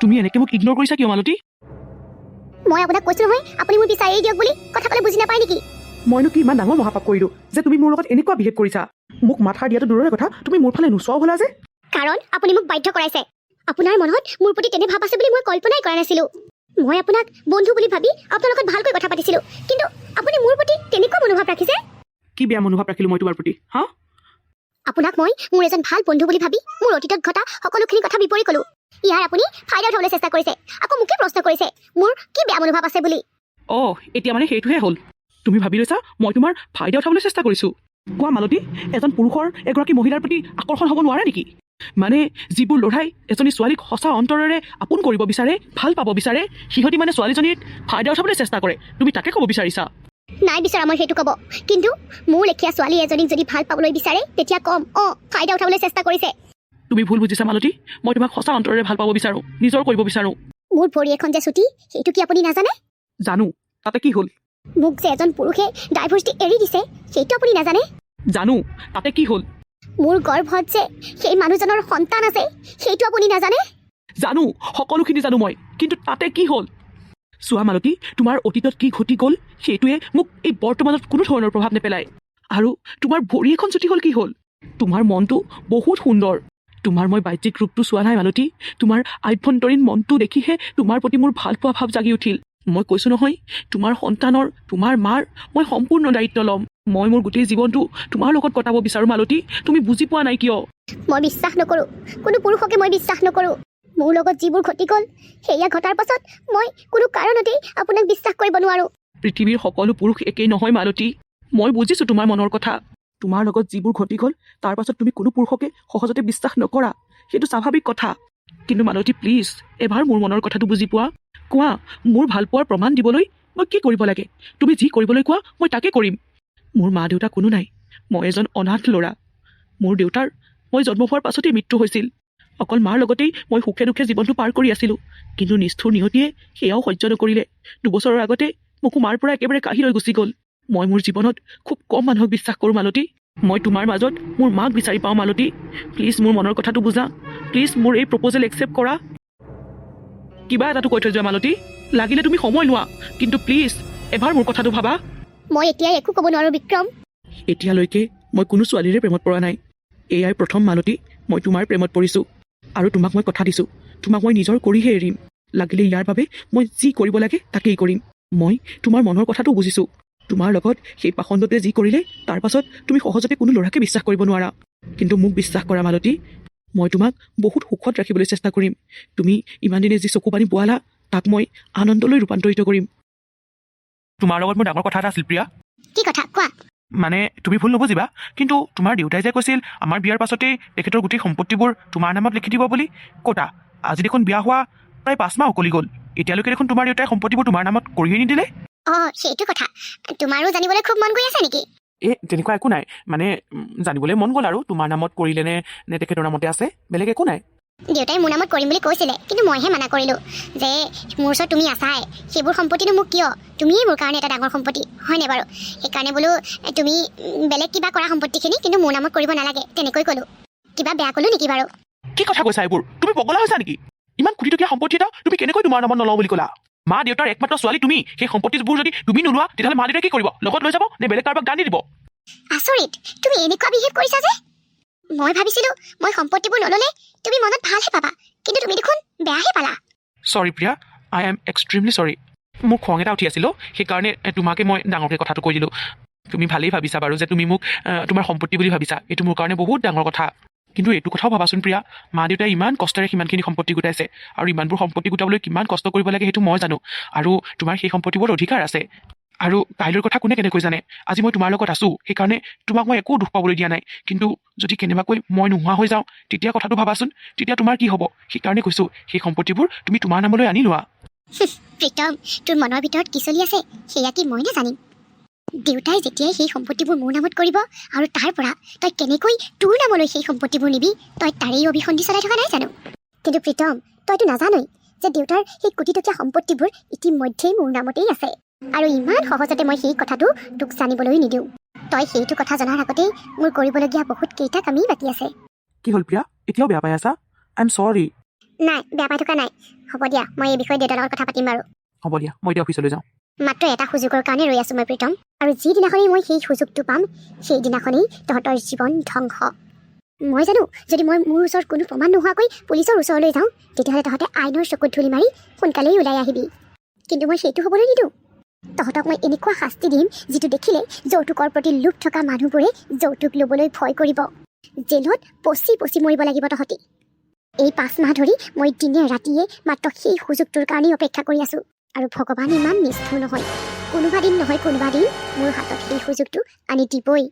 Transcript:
তুমি এনেকৈ মোক ইগনোৰ কৰিছা কিয় মালতী? মই আপোনাক কৈছো নহয় আপুনি মোৰ বিচাৰি দিয়ক বুলি। কথা ক'লে বুজি নাপায় নেকি? মইনো কি ইমান ডাঙৰ মহাপাপ কৰিলোঁ যে তুমি মোৰ লগত এনেকুৱা বিহেভ কৰিছা? মোক মাথাৰ দিয়াটো দূৰৰে কথা, তুমি মোৰ ফালে নোচোৱাও হ'লা যে। কাৰণ আপুনি মোক বাধ্য কৰাইছে। আপোনাৰ মনত মোৰ প্ৰতি তেনে ভাৱ আছে বুলি মই কল্পনাই কৰা নাছিলোঁ। মই আপোনাক বন্ধু বুলি ভাবি আপোনাৰ লগত ভালকৈ কথা পাতিছিলোঁ, কিন্তু আপুনি মোৰ প্ৰতি তেনেকুৱা মনোভাৱ ৰাখিছে। কি বেয়া মনোভাৱ ৰাখিলোঁ মই তোমাৰ প্ৰতি? হা, আপোনাক মই মোৰ এজন ভাল বন্ধু বুলি ভাবি মোৰ অতীতত ঘটা সকলোখিনি কথা বিপৰী ক'লো। ইয়াৰ আপুনি ফাইদা উঠাবলৈ চেষ্টা কৰিছে, আকৌ মোকে প্ৰশ্ন কৰিছে মোৰ কি বেয়া মনোভাৱ আছে বুলি। অঁ, এতিয়া মানে সেইটোহে হ'ল। তুমি ভাবি লৈছা মই তোমাৰ ফাইদা উঠাবলৈ চেষ্টা কৰিছোঁ? কোৱা মালতী, এজন পুৰুষৰ এগৰাকী মহিলাৰ প্ৰতি আকৰ্ষণ হ'ব নোৱাৰে নেকি? মানে যিবোৰ ল'ৰাই এজনী ছোৱালীক সঁচা অন্তৰেৰে আপোন কৰিব বিচাৰে, ভাল পাব বিচাৰে, সিহঁতি মানে ছোৱালীজনীক ফাইদা উঠাবলৈ চেষ্টা কৰে। তুমি তাকে ক'ব বিচাৰিছা? নাই বিচৰা মই সেইটো ক'ব, কিন্তু মোৰ লেখীয়া ছোৱালী এজনীক যদি ভাল পাবলৈ বিচাৰে তেতিয়া কম ফাইদা উঠাবলৈ চেষ্টা কৰিছে। তুমি ভুল বুজিছা মালতী, মই তোমাক সঁচা অন্তৰেৰে ভাল পাব বিচাৰোঁ, নিজৰ কৰিব বিচাৰোঁ। মোৰ ভৰি এখন যে চুটি, সেইটো কি আপুনি নাজানে? জানো, তাতে কি হ'ল? মোক যে এজন পুৰুষে ডাইভৰ্চ দি এৰি দিছে, সেইটো আপুনি নাজানে? জানো, তাতে কি হ'ল? মোৰ গৰ্ভত যে সেই মানুহজনৰ সন্তান আছে, সেইটো আপুনি নাজানে? জানো, সকলোখিনি জানো মই, কিন্তু তাতে কি হ'ল? চোৱা মালতী, তোমাৰ অতীতত কি ঘটি গ'ল সেইটোৱে মোক এই বৰ্তমানত কোনো ধৰণৰ প্ৰভাৱ নেপেলায়। আৰু তোমাৰ ভৰি এখন চুটি হ'ল কি হ'ল? তোমাৰ মনটো বহুত সুন্দৰ। তোমাৰ মই বাহ্যিক ৰূপটো চোৱা নাই মালতী, তোমাৰ আভ্যন্তৰীণ মনটো দেখিহে তোমাৰ প্ৰতি মোৰ ভাল পোৱা ভাৱ জাগি উঠিল। মই কৈছোঁ নহয়, তোমাৰ সন্তানৰ, তোমাৰ মাৰ মই সম্পূৰ্ণ দায়িত্ব ল'ম। মই মোৰ গোটেই জীৱনটো তোমাৰ লগত কটাব বিচাৰোঁ মালতী, তুমি বুজি পোৱা নাই কিয়? মই বিশ্বাস নকৰোঁ, কোনো পুৰুষকে মই বিশ্বাস নকৰোঁ। মোৰ লগত যিবোৰ ঘটি গ'ল সেয়া ঘটাৰ পাছত মই কোনো কাৰণতেই আপোনাক বিশ্বাস কৰিব নোৱাৰোঁ। পৃথিৱীৰ সকলো পুৰুষ একেই নহয় মালতী, মই বুজিছোঁ তোমাৰ মনৰ কথা। তোমাৰ লগত যিবোৰ ঘটি গ'ল তাৰ পাছত তুমি কোনো পুৰুষকে সহজতে বিশ্বাস নকৰা, সেইটো স্বাভাৱিক কথা। কিন্তু মালতী প্লিজ, এবাৰ মোৰ মনৰ কথাটো বুজি পোৱা। কোৱা, মোৰ ভাল পোৱাৰ প্ৰমাণ দিবলৈ মই কি কৰিব লাগে? তুমি যি কৰিবলৈ কোৱা মই তাকে কৰিম। মোৰ মা দেউতা কোনো নাই, মই এজন অনাথ ল'ৰা। মোৰ দেউতাৰ মই জন্ম হোৱাৰ পাছতেই মৃত্যু হৈছিল। অকল মাৰ লগতেই মই সুখে দুখে জীৱনটো পাৰ কৰি আছিলোঁ, কিন্তু নিষ্ঠুৰ নিয়তিয়ে সেয়াও সহ্য নকৰিলে। 2 বছৰৰ আগতে মোকো মাৰ পৰা একেবাৰে কাঢ়ি লৈ গুচি গ'ল। মই মোৰ জীৱনত খুব কম মানুহক বিশ্বাস কৰোঁ মালতী। মই তোমাৰ মাজত মোৰ মাক বিচাৰি পাওঁ মালতী। প্লিজ মোৰ মনৰ কথাটো বুজা, প্লিজ মোৰ এই প্ৰপ'জেল একচেপ্ট কৰা। কিবা এটাতো কৈ থৈ যোৱা মালতী, লাগিলে তুমি সময় লোৱা, কিন্তু প্লিজ এবাৰ মোৰ কথাটো ভাবা। মই এতিয়াই একো ক'ব নোৱাৰোঁ বিক্ৰম। এতিয়ালৈকে মই কোনো ছোৱালীৰে প্ৰেমত পৰা নাই, এয়াই প্ৰথম মালতী মই তোমাৰ প্ৰেমত পৰিছোঁ। আৰু তোমাক মই কথা দিছোঁ, তোমাক মই নিজৰ কৰিহে এৰিম। লাগিলে ইয়াৰ বাবে মই যি কৰিব লাগে তাকেই কৰিম। মই তোমাৰ মনৰ কথাটো বুজিছোঁ। তোমাৰ লগত সেই পাখণ্ডতে যি কৰিলে তাৰ পাছত তুমি সহজতে কোনো ল'ৰাকে বিশ্বাস কৰিব নোৱাৰা। কিন্তু মোক বিশ্বাস কৰা মালতী, মই তোমাক বহুত সুখত ৰাখিবলৈ চেষ্টা কৰিম। তুমি ইমান দিনে যি চকু পানী বোৱালা তাক মই আনন্দলৈ ৰূপান্তৰিত কৰিম। তোমাৰ লগত মোৰ ডাঙৰ কথা এটা আছিল প্ৰিয়া। কি কথা কোৱা? মানে তুমি ভুল নুবুজিবা, কিন্তু তোমাৰ দেউতাই যে কৈছিল আমাৰ বিয়াৰ পাছতেই তেখেতৰ গোটেই সম্পত্তিবোৰ তোমাৰ নামত লিখি দিব বুলি। ক'তা, আজি দেখোন বিয়া হোৱা প্ৰায় 5 মাহ উকলি গ'ল, এতিয়ালৈকে দেখোন তোমাৰ দেউতাই সম্পত্তিবোৰ তোমাৰ নামত কৰিয়ে নিদিলে। সেইটো কথা। তোমাৰো জানিবলৈ খুব মন গৈ আছে নেকি? তেনেকুৱা একো নাই, মানে জানিবলৈ মন গ'ল আৰু তোমাৰ নামত কৰিলে নে তেখেতৰ নামতে আছে, বেলেগ একো নাই। দেউতাই মোৰ নামত কৰিম বুলি কৈছিলে, কিন্তু মইহে মানা কৰিলোঁ যে মোৰ ওচৰত তুমি আছাই, সেইবোৰ সম্পত্তিনো মোক কিয়? তুমিয়ে মোৰ কাৰণে এটা ডাঙৰ সম্পত্তি, হয়নে বাৰু? সেইকাৰণে বোলো তুমি বেলেগ কিবা কৰা সম্পত্তিখিনি, কিন্তু মোৰ নামত কৰিব নালাগে, তেনেকৈ ক'লোঁ। কিবা বেয়া ক'লোঁ নেকি বাৰু? কি কথা কৈছা এইবোৰ? তুমি পগলা হৈছা নেকি? ইমান কোটিটকীয়া সম্পত্তি এটা তুমি কেনেকৈ তোমাৰ নামত নলওঁ বুলি ক'লা? মা দেউতাৰ একমাত্ৰ ছোৱালী তুমি, সেই সম্পত্তিবোৰ যদি তুমি নোলোৱা তেতিয়াহ'লে মা দেউতাই কি কৰিব? লগত লৈ যাব নে বেলেগ কাৰোবাক দান দি দিব? আচৰিত, তুমি এনেকুৱা বিহেভ কৰিছা যে। মই ভাবিছিলোঁ মই সম্পত্তিবোৰ নল'লে তুমি মনত ভালহে পাবা, কিন্তু তুমি দেখোন বেয়াহে পালা। চৰি প্ৰিয়া, আই এম এক্সট্ৰিমলি চৰি। মোক খং এটা উঠি আছিলোঁ, সেইকাৰণে তোমাকে মই ডাঙৰকৈ কথাটো কৈ দিলোঁ। তুমি ভালেই ভাবিছা বাৰু যে তুমি মোক তোমাৰ সম্পত্তি বুলি ভাবিছা, এইটো মোৰ কাৰণে বহুত ডাঙৰ কথা। কিন্তু এইটো কথাও ভাবাচোন প্ৰিয়া, মা দেউতাই ইমান কষ্টেৰে সিমানখিনি সম্পত্তি গোটাইছে, আৰু ইমানবোৰ সম্পত্তি গোটাবলৈ কিমান কষ্ট কৰিব লাগে সেইটো মই জানো। আৰু তোমাৰ সেই সম্পত্তিবোৰত অধিকাৰ আছে। আৰু কাইলৈৰ কথা কোনে কেনেকৈ জানে? আজি মই তোমাৰ লগত আছোঁ, সেইকাৰণে তোমাক মই একো দুখ পাবলৈ দিয়া নাই। কিন্তু যদি কেনেবাকৈ মই নোহোৱা হৈ যাওঁ তেতিয়া কথাটো ভাবাচোন, তেতিয়া তোমাৰ কি হ'ব? সেইকাৰণে কৈছোঁ, সেই সম্পত্তিবোৰ তুমি তোমাৰ নামলৈ আনি লোৱা। প্ৰীতম, তোৰ মনৰ ভিতৰত কি চলি আছে সেয়া কি মই নাজানিম? দেউতাই যেতিয়াই সেই সম্পত্তিবোৰ মোৰ নামত কৰিব, আৰু তাৰ পৰা তই কেনেকৈ তোৰ নামলৈ সেই সম্পত্তিবোৰ নিবি, তই তাৰেই অভিসন্ধি চলাই থকা নাই জানো? কিন্তু প্ৰীতম, তইতো নাজানই যে দেউতাৰ সেই কোটিটকীয়া সম্পত্তিবোৰ ইতিমধ্যেই মোৰ নামতেই আছে, আৰু ইমান সহজতে মই সেই কথাটো তোক জানিবলৈ নিদিওঁ। তই সেইটো কথা জনাৰ আগতেই মোৰ কৰিবলগীয়া বহুত কেইটা কামেই বাকী আছে। কি হ'ল প্ৰিয়া, এতিয়াও বেয়া পাই আছা? আই এম চৰি। নাই বেয়া পাই থকা নাই হ'ব দিয়া মই এই বিষয়ে দেউতাৰ লগত কথা পাতিম বাৰু হ'ব দিয়া মই এতিয়া অফিচলৈ যাওঁ মাত্ৰ এটা সুযোগৰ কাৰণে ৰৈ আছোঁ মই প্ৰীতম আৰু যিদিনাখনেই মই সেই সুযোগটো পাম সেইদিনাখনেই তহঁতৰ জীৱন ধ্বংস মই জানো যদি মই মোৰ ওচৰত কোনো প্ৰমাণ নোহোৱাকৈ পুলিচৰ ওচৰলৈ যাওঁ তেতিয়াহ'লে তহঁতে আইনৰ চকুত ধূলি মাৰি সোনকালেই ওলাই আহিবি কিন্তু মই সেইটো হ'বলৈ নিদিওঁ তহঁতক মই এনেকুৱা শাস্তি দিম যিটো দেখিলে যৌতুকৰ প্ৰতি লোভ থকা মানুহবোৰে যৌতুক ল'বলৈ ভয় কৰিব জেলত পচি পচি মৰিব লাগিব তহঁতি এই 5 মাহ ধৰি মই দিনে ৰাতিয়ে মাত্ৰ সেই সুযোগটোৰ কাৰণেই অপেক্ষা কৰি আছোঁ আৰু ভগৱান ইমান নিষ্ঠুৰ নহয় কোনোবা দিন নহয় কোনোবা দিন মোৰ হাতত সেই সুযোগটো আনি দিবই